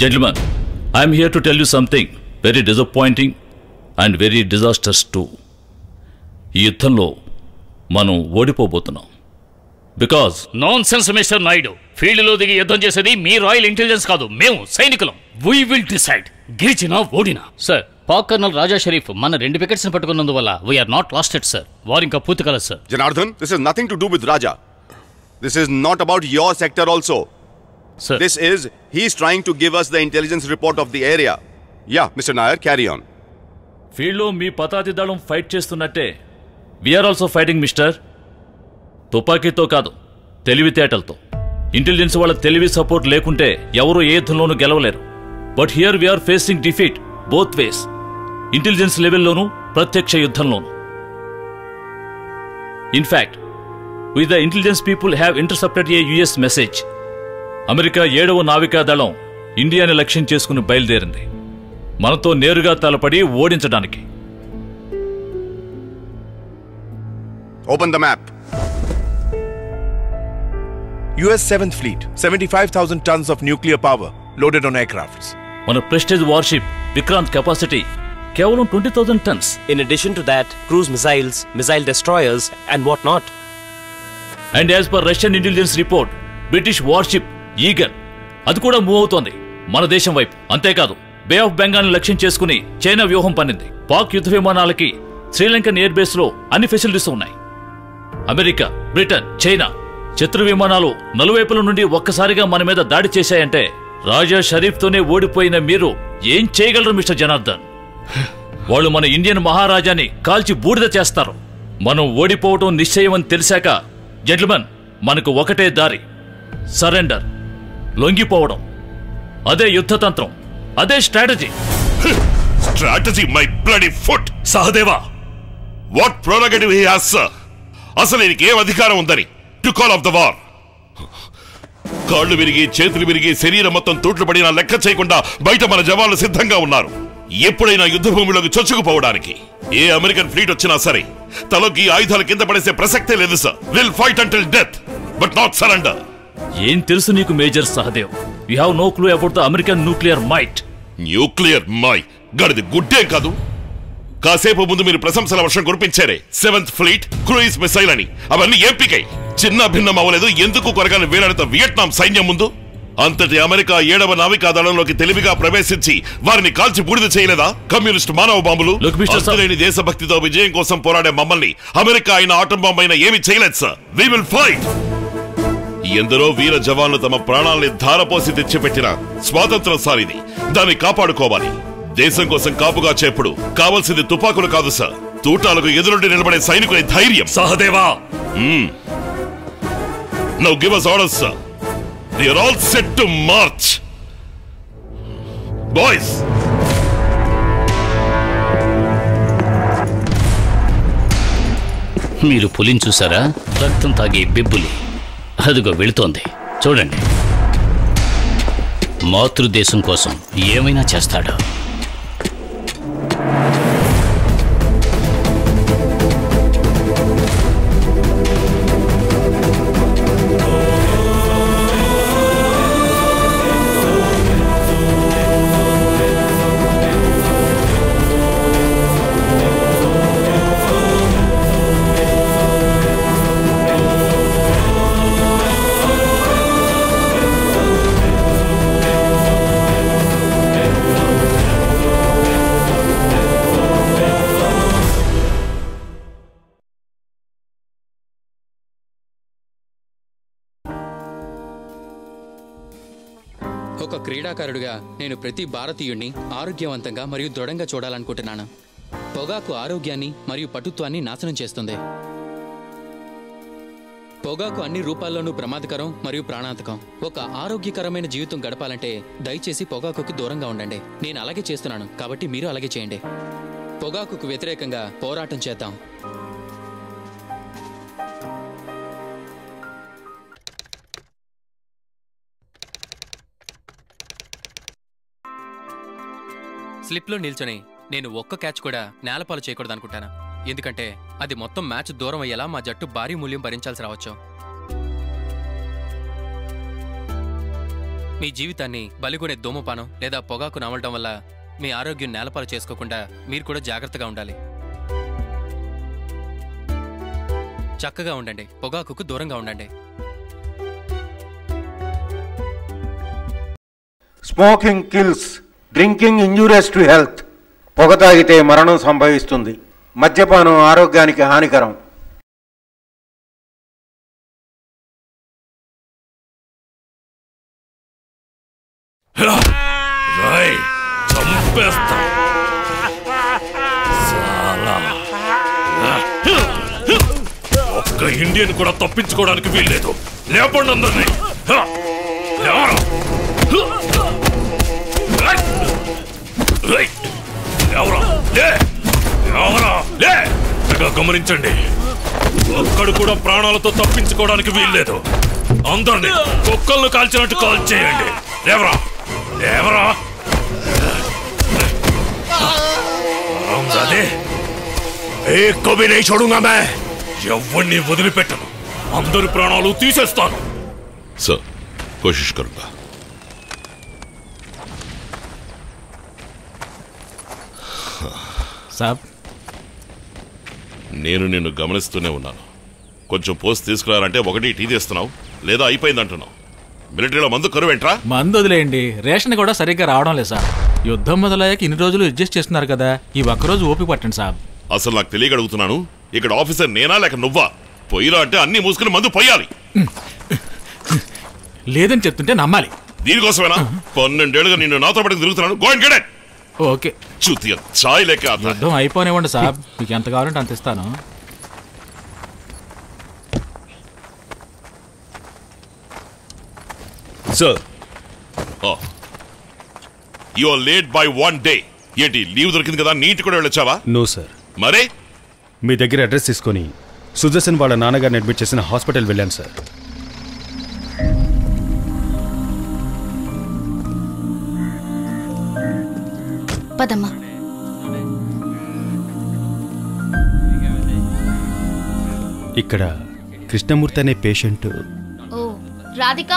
Gentlemen, I am here to tell you something very disappointing and very disastrous too. ఈ యుద్ధంలో మనం ఓడిపోబోతున్నాం. Because nonsense mister Naidu, ఫీల్డ్లో దిగి యుద్ధం చేసేది మీ రాయల్ ఇంటెలిజెన్స్ కాదు, మేము సైనికులం. వీ విల్ డిసైడ్, గెలిచినా ఓడినా. సార్, పాక్ కర్నల్ రాజా షరీఫ్ మన 2 వికెట్స్ పట్టుకున్నందువల్ల వీఆర్ నాట్ లాస్టెడ్ సార్. వారు ఇంకా పూర్తి కలదు sir. Janardhan, this is nothing to do with Raja. This is not about your sector also. Sir. This is, he's trying to give us the intelligence report of the area. Yeah, Mr. Nair, carry on. ఫీల్డ్లో మీ పతాతి దళం fight చేస్తున్నట్టే we're also fighting mister. తుపాకీతో కాదు, తెలివితేటలతో. Intelligence వాళ్ళ తెలివి సపోర్ట్ లేకుంటే ఎవరూ ఏ యుద్ధంలోనూ గెలవలేరు. But here we're facing defeat both ways. Intelligence లెవెల్లోనూ, ప్రత్యక్ష యుద్ధంలోనూ. In fact with the intelligence people have intercepted a US message. America 7వ నావికా దళం ఇండియాని లక్ష్యం చేసుకుని బయలుదేరింది, మనతో నేరుగా తలపడి ఓడించడానికి. Open the map. US 7th Fleet, 75,000 tons of nuclear power loaded on aircrafts. మన ప్రెస్టేజ్ వార్షిప్ విక్రాంత్ కెపాసిటీ కేవలం 20,000 tons. In addition to that, cruise missiles, missile destroyers and what not. And as per Russian intelligence report, British worship eagle అది కూడా move అవుతోంది మన దేశం వైపు. అంతేకాదు, బే of Bengal ని లక్ష్యం చేసుకుని చైనా వ్యూహం పన్నింది. పాక్ యుద్ధ విమానాలకి శ్రీలంకన్ ఎయిర్ బేస్ లో అన్ని ఫెసిలిటీస్ ఉన్నాయి. అమెరికా, బ్రిటన్, చైనా శత్రు విమానాలు నలువైపుల నుండి ఒక్కసారిగా మన మీద దాడి చేశాయంటే రాజా షరీఫ్ తోనే ఓడిపోయిన మీరు ఏం చేయగలరు మిస్టర్ జనార్దన్? వాళ్ళు మన ఇండియన్ మహారాజాని కాల్చి బూడిద చేస్తారు. మనం ఓడిపోవటం నిశ్చయమని తెలిసాక జెంట్మెన్, మనకు ఒకటే దారి, సరెండర్, లొంగిపోవడం. అదే యుద్ధతంత్రం, అదే strategy. Strategy my bloody foot. సహదేవా, what prerogative he has sir? అసలు నీకు ఏం అధికారం ఉందని to call off the war? కాళ్ళు విరిగి, చేతులు విరిగి, శరీరం మొత్తం తూట్లు పడినా లెక్క చేయకుండా బయట మన జవాన్లు సిద్ధంగా ఉన్నారు ఎప్పుడైనా యుద్ధ భూమిలోకి చొచ్చుకుపోవడానికి. ఏ అమెరికన్ ఫ్లీట్ వచ్చినా సరే తలకి ఆయుధాల కింద పడేసే ప్రసక్తే లేదు sir. Will fight until death but not surrender. ఏం తెలుసు నీకు major Sahadev? You have no clue about the American nuclear might. Nuclear my గడిది గుడ్డే కాదు. కాసేపు ముందు మీరు ప్రశంసల వర్షం కురిపించారే 7th ఫ్లీట్, క్రూయిజ్ మిసైల్ అని. అవన్నీ ఎంపికై చిన్న భిన్నం అవ్వలేదు ఎందుకు కొరగాని వేలాడిత వియట్నాం సైన్యం ముందు. అంతటి అమెరికా 7వ నావికా దళంలోకి తెలివిగా ప్రవేశించి వారిని కాల్చి బూడిద చేయలేదా కమ్యూనిస్ట్ మానవ బాంబులు? అంతులేని దేశభక్తితో విజయం కోసం పోరాడే మమ్మల్ని అమెరికా అయిన ఆటం బాంబు అయినా ఏమి చేయలేదు సార్. We will fight. ఎందరో వీర జవాన్లు తమ ప్రాణాల్ని ధారపోసి తెచ్చిపెట్టిన స్వాతంత్రం సార్ ఇది. దాన్ని కాపాడుకోవాలి. దేశం కోసం కాపుగా చేపుడు కావాల్సింది తుపాకులు కాదు సార్, తూటాలకు ఎదురుండి నిలబడే సైనికుని ధైర్యం. Sahadeva, now give us orders sir. They are all set to march. Boys. మీరు పులిని చూసారా? రక్తం తాగే బిబ్బులి అదిగో వెళుతోంది చూడండి. మాతృదేశం కోసం ఏమైనా చేస్తాడు. ఒక క్రీడాకారుడిగా నేను ప్రతి భారతీయుడిని ఆరోగ్యవంతంగా మరియు దృఢంగా చూడాలనుకుంటున్నాను. పొగాకు ఆరోగ్యాన్ని మరియు పటుత్వాన్ని నాశనం చేస్తుంది. పొగాకు అన్ని రూపాల్లోనూ ప్రమాదకరం మరియు ప్రాణాంతకం. ఒక ఆరోగ్యకరమైన జీవితం గడపాలంటే దయచేసి పొగాకుకి దూరంగా ఉండండి. నేను అలాగే చేస్తున్నాను, కాబట్టి మీరు అలాగే చేయండి. పొగాకుకు వ్యతిరేకంగా పోరాటం చేద్దాం. స్లిప్లో నిల్చొని నేను ఒక్క క్యాచ్ కూడా నేలపాలు చేయకూడదు అనుకుంటాను. ఎందుకంటే అది మొత్తం మ్యాచ్ దూరం అయ్యేలా మా జట్టు భారీ మూల్యం భరించాల్సి రావచ్చు. మీ జీవితాన్ని బలిగొనే ధూమపానం లేదా పొగాకు నమలడం వల్ల మీ ఆరోగ్యం నేలపాలు చేసుకోకుండా మీరు కూడా జాగ్రత్తగా ఉండాలి. చక్కగా ఉండండి, పొగాకుకు దూరంగా ఉండండి. Smoking kills, drinking injurious to health. పొగ తాగితే మరణం సంభవిస్తుంది. మద్యపానం ఆరోగ్యానికి హానికరం. ఒక్క ఇండియన్ కూడా తప్పించుకోవడానికి వీల్లేదు. లేపండి అందరినీ. గమనించండి, ఒక్కడు కూడా ప్రాణాలతో తప్పించుకోవడానికి వీల్లేదు. అందరినీ కుక్కలను కాల్చినట్టు కాల్ చేయండి. లేవరా లేవరా. ఎవరిని వదిలిపెట్టను, అందరి ప్రాణాలు తీసేస్తాను. సార్ కోషిష్ కరుంగా. సాబ్, నేను నిన్ను గమనిస్తూనే ఉన్నాను. కొంచెం పోస్ట్ తీసుకురారంటే ఒకటి టీ తీస్తున్నావు, లేదా అయిపోయింది అంటున్నావు. మిలిటరీలో మందు కరువేంట్రా? మందు వదిలేయండి, రేషన్ కూడా సరిగ్గా రావడం లేదు సార్. యుద్ధం మొదలయ్యాక ఇన్ని రోజులు అడ్జస్ట్ చేస్తున్నారు కదా, ఈ ఒక్కరోజు ఓపిక పట్టండి సాబ్. అసలు నాకు తెలియక అడుగుతున్నాను, ఇక్కడ ఆఫీసర్ నేనా లేక నువ్వా? పొయ్యిలో అంటే అన్ని మూసుకుని మందు పొయ్యాలి. లేదని చెప్తుంటే నమ్మాలి. దీనికోసమేనా 12 ఏళ్ళుగా నిన్ను నాతో పట్టుకు తిరుగుతున్నాను. Go and get it. Okay, చూతియా చాయ్ లేక యుద్ధం అయిపోనివ్వండి సాబ్, మీకు ఎంత కావాలంటే అంత ఇస్తాను. Sir, you are late by 1 day. ఏంటి లీవ్ దొరికింది కదా, నీటి కూడా వెళ్ళొచ్చావా? No sir. మరే మీ దగ్గర అడ్రస్ తీసుకొని సుదర్శన్ వాళ్ళ నాన్నగారిని అడ్మిట్ చేసిన హాస్పిటల్ వెళ్ళాను సార్. పదమ్మా. ఇక్కడ కృష్ణమూర్తి అనే పేషెంట్. ఓ రాధిక,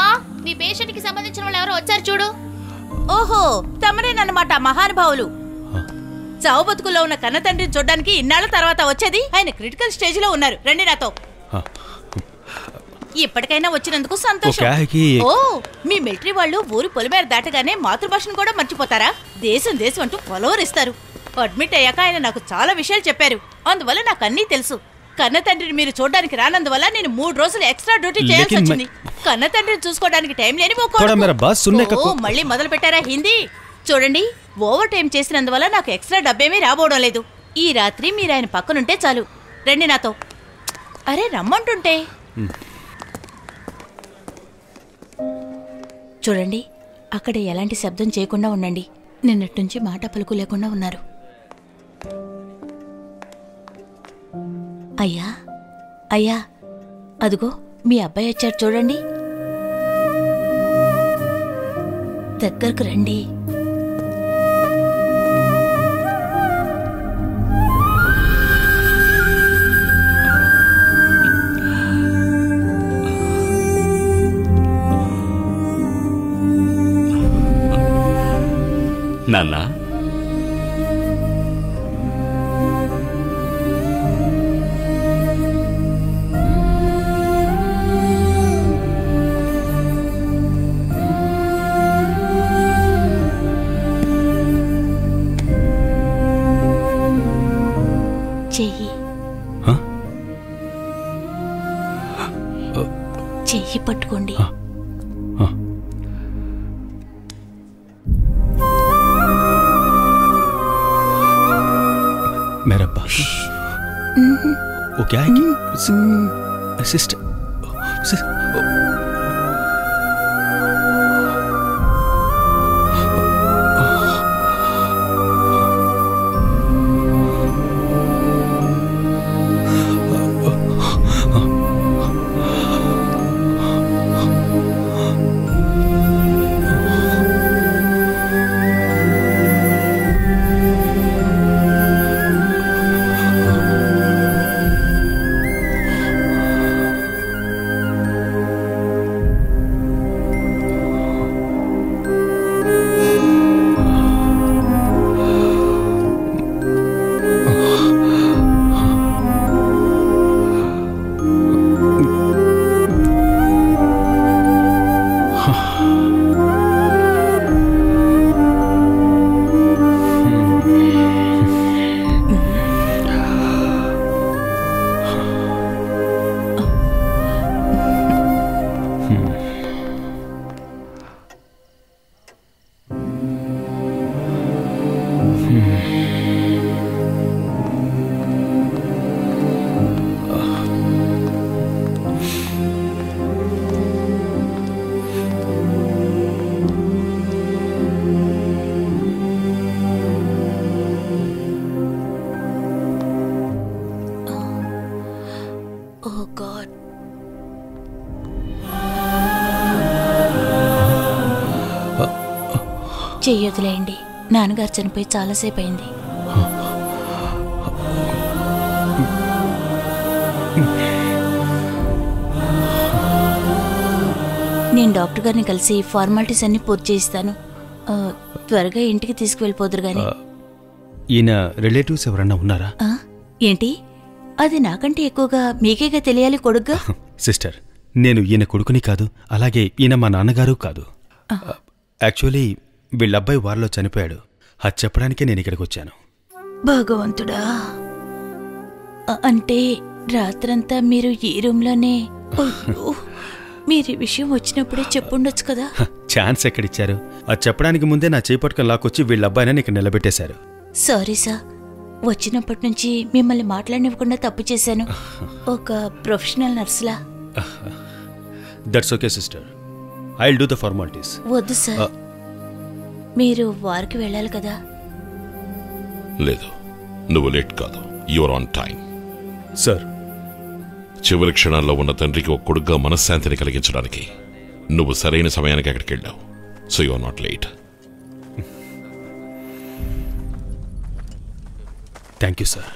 మీ పేషెంట్ కి సంబంధించిన వాళ్ళు ఎవరో వచ్చారు చూడు. ఓహో, తమరేనన్నమాట మహానుభావులు. చావు బతుకుల్లో ఉన్న కన్న తండ్రిని చూడడానికి ఇన్నాళ్ళ తర్వాత వచ్చేది. ఆయన క్రిటికల్ స్టేజ్ లో ఉన్నారు. రండి నాతో. ఇప్పటికైనా వచ్చినందుకు సంతోషం. ఓ, మీ మిలిటరీ వాళ్ళు ఊరి పొలిమేర దాటగానే మాతృభాషను కూడా మర్చిపోతారా? దేశం దేశం అంటూ పొలవరిస్తారు. అడ్మిట్ అయ్యాక ఆయన నాకు చాలా విషయాలు చెప్పారు. అందువల్ల నాకు అన్నీ తెలుసు. కన్న తండ్రిని మీరు చూడడానికి రానందువల్ల నేను 3 రోజులు ఎక్స్ట్రా డ్యూటీ చేయాల్సి వచ్చింది. కన్న తండ్రిని చూసుకోవడానికి టైం లేని మళ్ళీ మొదలు పెట్టారా హిందీ? చూడండి, ఓవర్ టైం చేసినందువల్ల నాకు ఎక్స్ట్రా డబ్బేమీ రాబోవడం లేదు. ఈ రాత్రి మీరు ఆయన పక్కనుంటే చాలు. రండి నాతో. అరే రమ్మంటుంటే. చూడండి, అక్కడ ఎలాంటి శబ్దం చేయకుండా ఉండండి. నిన్నటి నుంచి మాట పలుకు లేకుండా ఉన్నారు. అయ్యా అయ్యా, అదిగో మీ అబ్బాయి వచ్చారు చూడండి. దగ్గరకు రండి. నాన్నా, చెయ్యి చెయ్యి పట్టుకోండి. मेरा बाप वो क्या है कि सिस्टर ఓ గాడ్. చెయ్యొదిలేయండి, నాన్నగారు చనిపోయి చాలాసేపు అయింది. నేను డాక్టర్ గారిని కలిసి ఫార్మాలిటీస్ అన్ని పూర్తి చేయిస్తాను. త్వరగా ఇంటికి తీసుకువెళ్ళిపోదురు గాని. ఈయన రిలేటివ్స్ ఎవరన్నా ఉన్నారా? ఏంటి, అది నాకంటే ఎక్కువగా మీకేగా తెలియాలి కొడుగ్గా. సిస్టర్, నేను ఈయన కొడుకుని కాదు, అలాగే ఈయన మా నాన్నగారు కాదు. యాక్చువల్లీ వీళ్ళబ్బాయి వారిలో చనిపోయాడు. అది చెప్పడానికే నేను ఇక్కడికి వచ్చాను. భగవంతుడా, అంటే రాత్రంతా మీరు ఈ రూమ్లోనే? అయ్యో, మీరు ఈ విషయం వచ్చినప్పుడే చెప్పుండొచ్చు కదా. ఛాన్స్ ఎక్కడిచ్చారు? అది చెప్పడానికి ముందే నా చేపట్టుకుని లాక్కొచ్చి వీళ్ళబ్బాయిని ఇక్కడ నిలబెట్టేశారు. సారీ సార్, వచ్చినప్పటి నుంచి మిమ్మల్ని మాట్లాడనివ్వకుండా తప్పు చేశాను. ఒక ప్రొఫెషనల్ నర్సులా. That's okay sister, I will do the formalities. వద్దు సార్, మీరు వారికి వెళ్ళాలి కదా. లేదు, నువ్వు లేట్ కాదు, యువర్ ఆన్ టైం. సార్, చివరి క్షణాల్లో ఉన్న తండ్రికి ఒక కొడుగ్గా మనశ్శాంతిని కలిగించడానికి నువ్వు సరైన సమయానికి అక్కడికి వెళ్ళావు. So you are not late. Thank you sir.